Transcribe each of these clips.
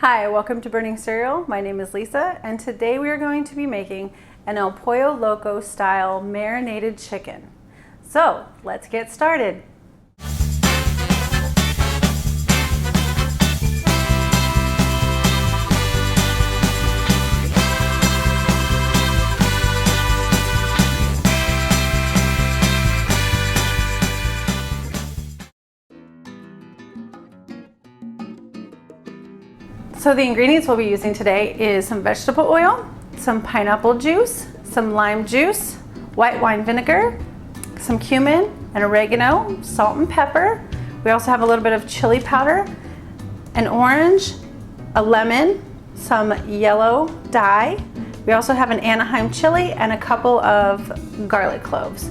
Hi, welcome to Burning Cereal. My name is Lisa, and today we are going to be making an El Pollo Loco style marinated chicken. So let's get started. So the ingredients we'll be using today is some vegetable oil, some pineapple juice, some lime juice, white wine vinegar, some cumin and oregano, salt and pepper. We also have a little bit of chili powder, an orange, a lemon, some yellow dye. We also have an Anaheim chili and a couple of garlic cloves.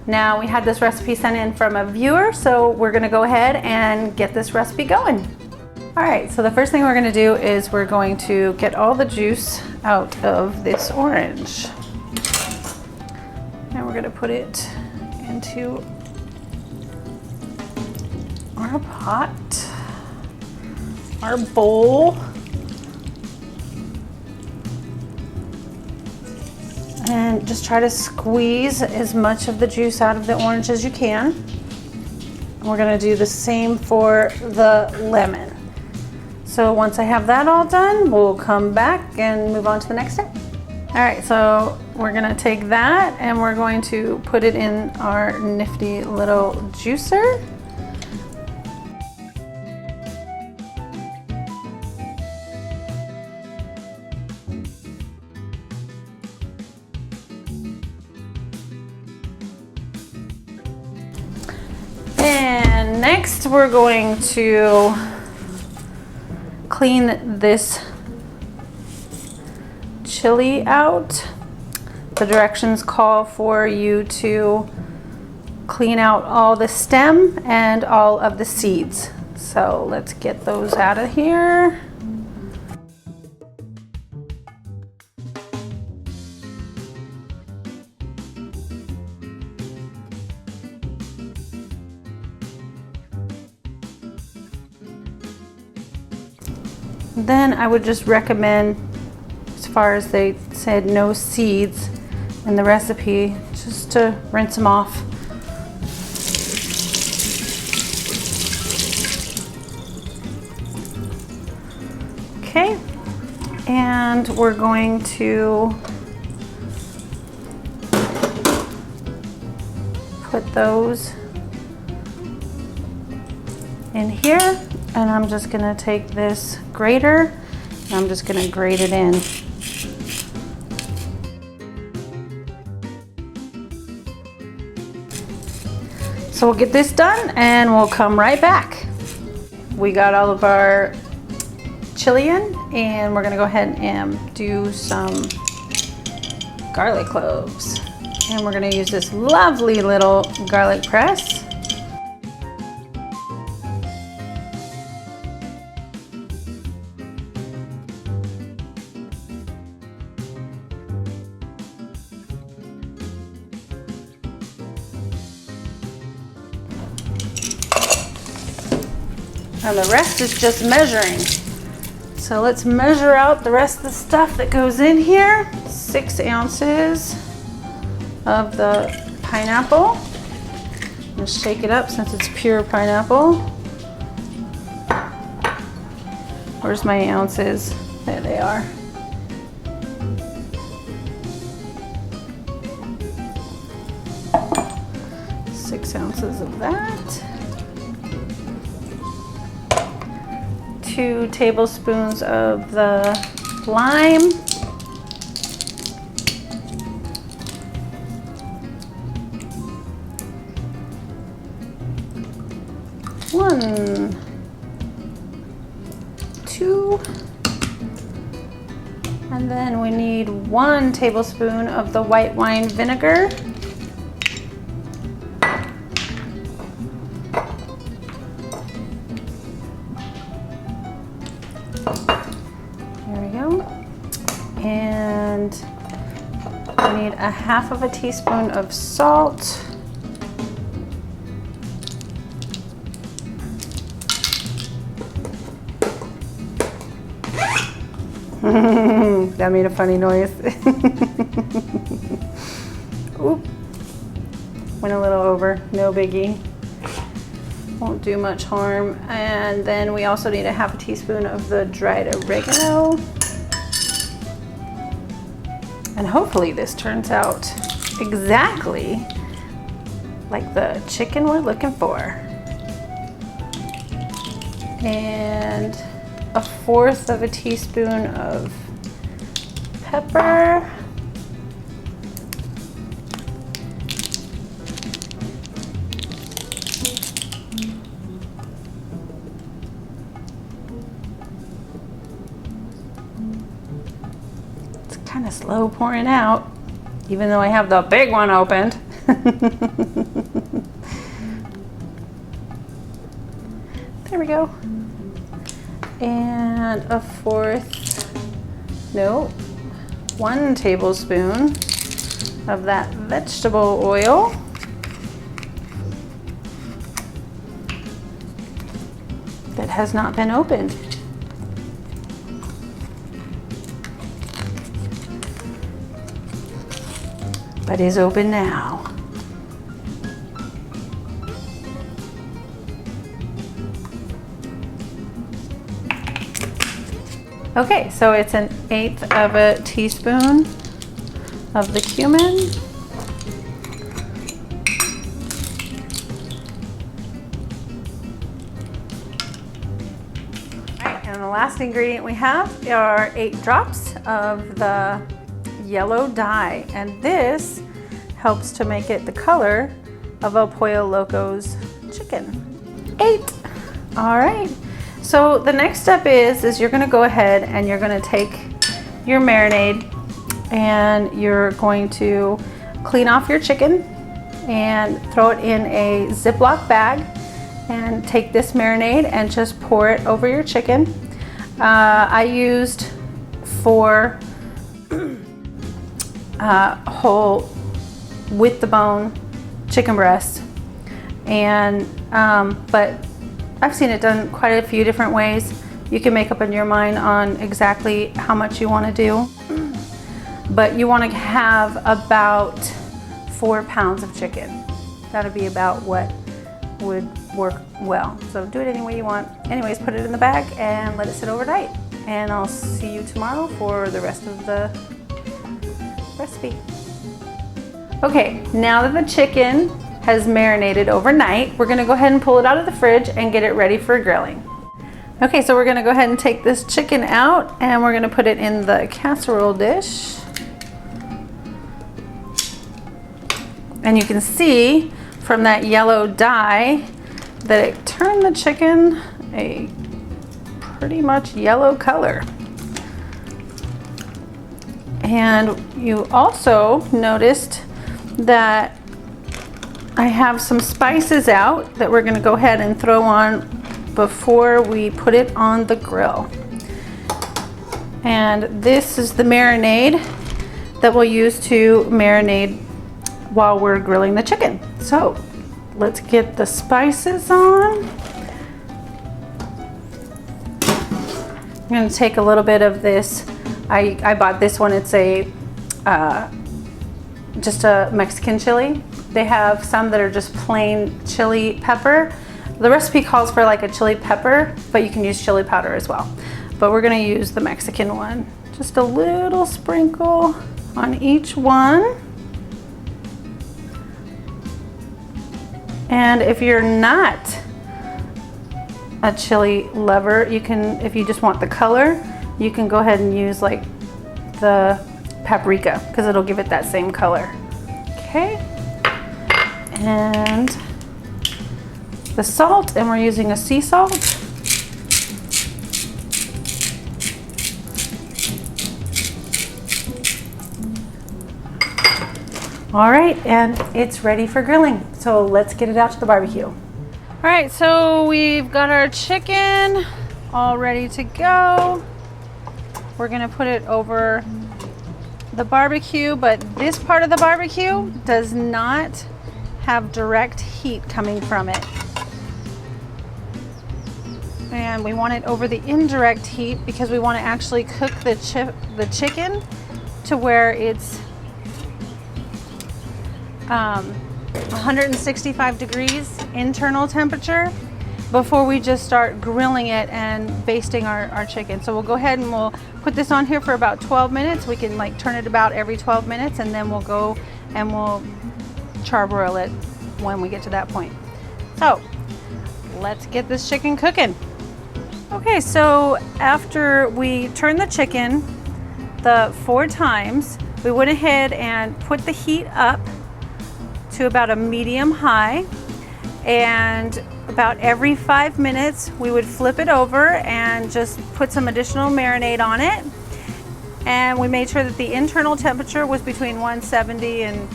Now we had this recipe sent in from a viewer, so we're gonna go ahead and get this recipe going. All right, so the first thing we're going to do is we're going to get all the juice out of this orange. And we're going to put it into our pot, our bowl. And just try to squeeze as much of the juice out of the orange as you can. And we're going to do the same for the lemon. So once I have that all done, we'll come back and move on to the next step. All right, so we're gonna take that and we're going to put it in our nifty little juicer. And next we're going to clean this chili out. The directions call for you to clean out all the stem and all of the seeds. So let's get those out of here. Then I would just recommend, as far as they said no seeds in the recipe, just to rinse them off. Okay, and we're going to put those in here. And I'm just gonna take this grater and I'm just gonna grate it in. So we'll get this done and we'll come right back. We got all of our chili in and we're gonna go ahead and do some garlic cloves. And we're gonna use this lovely little garlic press. And the rest is just measuring. So let's measure out the rest of the stuff that goes in here. 6 ounces of the pineapple. Just shake it up since it's pure pineapple. Where's my ounces? There they are. Six ounces of that. 2 tablespoons of the lime. One, 2, and then we need 1 tablespoon of the white wine vinegar. And we need a half of a teaspoon of salt. That made a funny noise. Oop. Went a little over, no biggie. Won't do much harm. And then we also need a half a teaspoon of the dried oregano. And hopefully this turns out exactly like the chicken we're looking for. And 1/4 of a teaspoon of pepper. It's kind of slow pouring out, even though I have the big one opened. There we go. And 1 tablespoon of that vegetable oil. That has not been opened. But is open now. Okay, so it's 1/8 of a teaspoon of the cumin. All right, and the last ingredient we have are 8 drops of the yellow dye, and this helps to make it the color of a Pollo Loco's chicken. 8. All right. So the next step is you're gonna go ahead and you're gonna take your marinade and you're going to clean off your chicken and throw it in a Ziploc bag and take this marinade and just pour it over your chicken. I used 4 whole with the bone chicken breasts, and but I've seen it done quite a few different ways. You can make up in your mind on exactly how much you want to do, but you want to have about 4 pounds of chicken. That'll be about what would work well. So do it any way you want. Anyways, put it in the bag and let it sit overnight. And I'll see you tomorrow for the rest of the recipe. Okay, now that the chicken has marinated overnight, we're gonna go ahead and pull it out of the fridge and get it ready for grilling. Okay, so we're gonna go ahead and take this chicken out and we're gonna put it in the casserole dish. And you can see from that yellow dye that it turned the chicken a pretty much yellow color. And you also noticed that I have some spices out that we're gonna go ahead and throw on before we put it on the grill. And this is the marinade that we'll use to marinate while we're grilling the chicken. So let's get the spices on. I'm gonna take a little bit of this. I bought this one. It's a just a Mexican chili. They have some that are just plain chili pepper. The recipe calls for like a chili pepper, but you can use chili powder as well. But we're gonna use the Mexican one. Just a little sprinkle on each one. And if you're not a chili lover, you can, if you just want the color, you can go ahead and use like the paprika because it'll give it that same color. Okay. And the salt, and we're using a sea salt. All right, and it's ready for grilling. So let's get it out to the barbecue. All right, so we've got our chicken all ready to go. We're gonna put it over the barbecue, but this part of the barbecue does not have direct heat coming from it. and we want it over the indirect heat because we want to actually cook the chicken to where it's 165 degrees internal temperature before we just start grilling it and basting our chicken. So we'll go ahead and we'll put this on here for about 12 minutes. We can like turn it about every 12 minutes, and then we'll go and we'll charbroil it when we get to that point. So let's get this chicken cooking. Okay, so after we turn the chicken the 4 times, we went ahead and put the heat up to about a medium high, and about every 5 minutes we would flip it over and just put some additional marinade on it. And we made sure that the internal temperature was between 170 and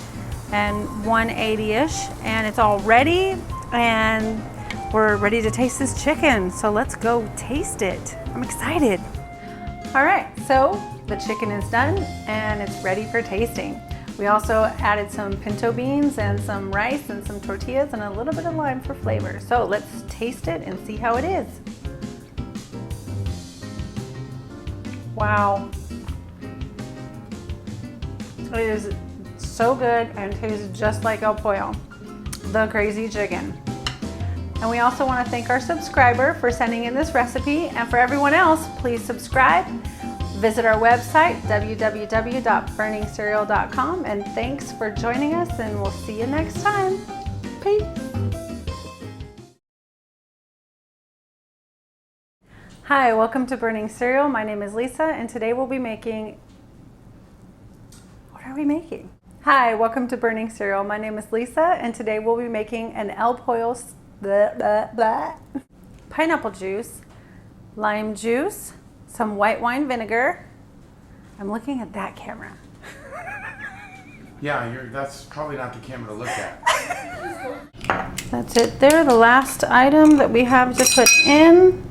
180-ish, and it's all ready, and we're ready to taste this chicken. So let's go taste it. I'm excited. All right, so the chicken is done and it's ready for tasting. We also added some pinto beans and some rice and some tortillas and a little bit of lime for flavor. So let's taste it and see how it is. Wow. It is so good and tastes just like El Pollo, the crazy chicken. And we also want to thank our subscriber for sending in this recipe, and for everyone else, please subscribe. Visit our website, www.burningsereal.com, and thanks for joining us, and we'll see you next time. Peace. Hi, welcome to Burning Cereal. My name is Lisa, and today we'll be making... What are we making? Hi, welcome to Burning Cereal. My name is Lisa, and today we'll be making an El Pollo pineapple juice, lime juice, some white wine vinegar. I'm looking at that camera. Yeah, that's probably not the camera to look at. That's it there, the last item that we have to put in.